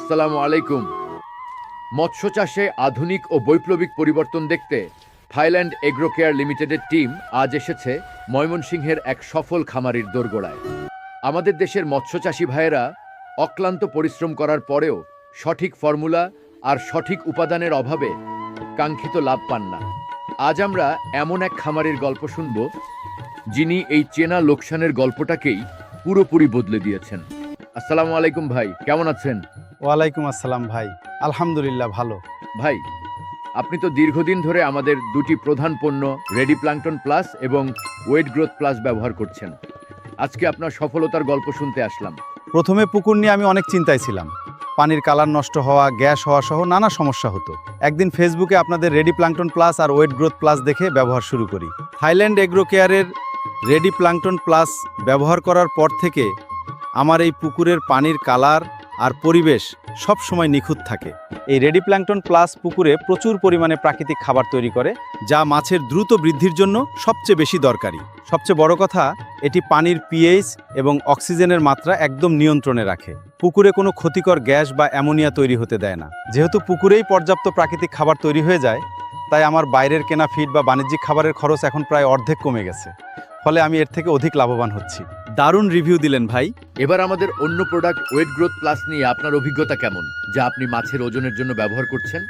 আসসালামু আলাইকুম। মৎস্য চাষে আধুনিক ও বৈপ্লবিক পরিবর্তন দেখতে থাইল্যান্ড এগ্রো কেয়ার লিমিটেডের টিম আজ এসেছে ময়মনসিংহের এক সফল খামারির দোরগোড়ায়। আমাদের দেশের মৎস্য চাষী ভাইয়েরা অক্লান্ত পরিশ্রম করার পরেও সঠিক ফর্মুলা আর সঠিক উপাদানের অভাবে কাঙ্ক্ষিত লাভ পান না। আজ আমরা এমন এক খামারির গল্প শুনব যিনি এই চেনা লোকসানের গল্পটাকেই পুরোপুরি বদলে দিয়েছেন। আসসালামু আলাইকুম ভাই, কেমন আছেন? ওয়ালাইকুম আসসালাম ভাই, আলহামদুলিল্লাহ ভালো। ভাই, আপনি তো দীর্ঘদিন ধরে আমাদের দুটি প্রধান পণ্য রেডি প্ল্যাঙ্কটন প্লাস এবং ওয়েট গ্রোথ প্লাস ব্যবহার করছেন। আজকে আপনার সফলতার গল্প শুনতে আসলাম। প্রথমে পুকুর নিয়ে আমি অনেক চিন্তায় ছিলাম। পানির কালার নষ্ট হওয়া, গ্যাস হওয়া সহ নানা সমস্যা হতো। একদিন ফেসবুকে আপনাদের রেডি প্ল্যাঙ্কটন প্লাস আর ওয়েট গ্রোথ প্লাস দেখে ব্যবহার শুরু করি। থাইল্যান্ড এগ্রো কেয়ারের রেডি প্ল্যাঙ্কটন প্লাস ব্যবহার করার পর থেকে আমার এই পুকুরের পানির কালার আর পরিবেশ সব সময় নিখুঁত থাকে। এই রেডি প্ল্যাঙ্কটন প্লাস পুকুরে প্রচুর পরিমাণে প্রাকৃতিক খাবার তৈরি করে, যা মাছের দ্রুত বৃদ্ধির জন্য সবচেয়ে বেশি দরকারি। সবচেয়ে বড় কথা, এটি পানির পিএইচ এবং অক্সিজেনের মাত্রা একদম নিয়ন্ত্রণে রাখে। পুকুরে কোনো ক্ষতিকর গ্যাস বা অ্যামোনিয়া তৈরি হতে দেয় না। যেহেতু পুকুরেই পর্যাপ্ত প্রাকৃতিক খাবার তৈরি হয়ে যায়, তাই আমার বাইরের কেনা ফিড বা বাণিজ্যিক খাবারের খরচ এখন প্রায় অর্ধেক কমে গেছে। ফলে আমি এর থেকে অধিক লাভবান হচ্ছি। দারুণ রিভিউ দিলেন ভাই। এবার আমাদের অন্য প্রোডাক্ট ওয়েট গ্রোথ প্লাস নিয়ে আপনার অভিজ্ঞতা কেমন, যা আপনি মাছের ওজনের জন্য ব্যবহার করছেন?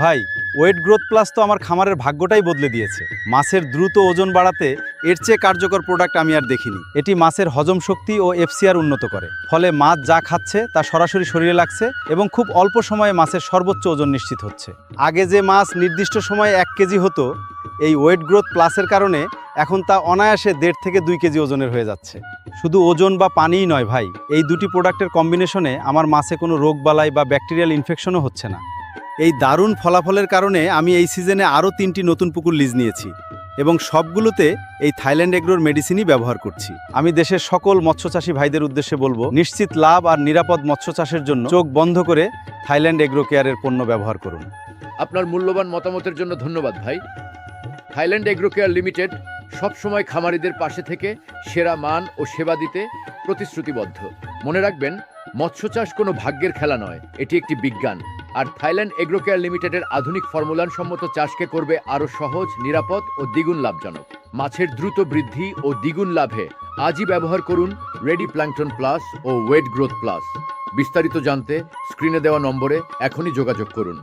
ভাই, ওয়েট গ্রোথ প্লাস তো আমার খামারের ভাগ্যটাই বদলে দিয়েছে। মাছের দ্রুত ওজন বাড়াতে এর চেয়ে কার্যকর প্রোডাক্ট আমি আর দেখিনি। এটি মাছের হজম শক্তি ও এফসিআর উন্নত করে। ফলে মাছ যা খাচ্ছে তা সরাসরি শরীরে লাগছে এবং খুব অল্প সময়ে মাছের সর্বোচ্চ ওজন নিশ্চিত হচ্ছে। আগে যে মাছ নির্দিষ্ট সময়ে 1 কেজি হতো, এই ওয়েট গ্রোথ প্লাসের কারণে এখন তা অনায়াসে 1.5 থেকে 2 কেজি ওজনের হয়ে যাচ্ছে। শুধু ওজন বা পানিই নয় ভাই, এই দুটি প্রোডাক্টের কম্বিনেশনে আমার মাছে কোনো রোগবালাই বা ব্যাকটেরিয়াল ইনফেকশনও হচ্ছে না। এই দারুণ ফলাফলের কারণে আমি এই সিজনে আরও 3টি নতুন পুকুর লিজ নিয়েছি এবং সবগুলোতে এই থাইল্যান্ড এগ্রোর মেডিসিনই ব্যবহার করছি। আমি দেশের সকল মৎস্যচাষী ভাইদের উদ্দেশ্যে বলবো, নিশ্চিত লাভ আর নিরাপদ মৎস্য চাষের জন্য চোখ বন্ধ করে থাইল্যান্ড এগ্রো কেয়ারের পণ্য ব্যবহার করুন। আপনার মূল্যবান মতামতের জন্য ধন্যবাদ ভাই। থাইল্যান্ড এগ্রো কেয়ার লিমিটেড সবসময় খামারিদের পাশে থেকে সেরা মান ও সেবা দিতে প্রতিশ্রুতিবদ্ধ। মনে রাখবেন, মৎস্য চাষ কোনো ভাগ্যের খেলা নয়, এটি একটি বিজ্ঞান। আর থাইল্যান্ড এগ্রো কেয়ার লিমিটেডের আধুনিক ফর্মুলান সম্মত চাষকে করবে আরও সহজ, নিরাপদ ও দ্বিগুণ লাভজনক। মাছের দ্রুত বৃদ্ধি ও দ্বিগুণ লাভে আজই ব্যবহার করুন রেডি প্ল্যাঙ্কটন প্লাস ও ওয়েট গ্রোথ প্লাস। বিস্তারিত জানতে স্ক্রিনে দেওয়া নম্বরে এখনই যোগাযোগ করুন।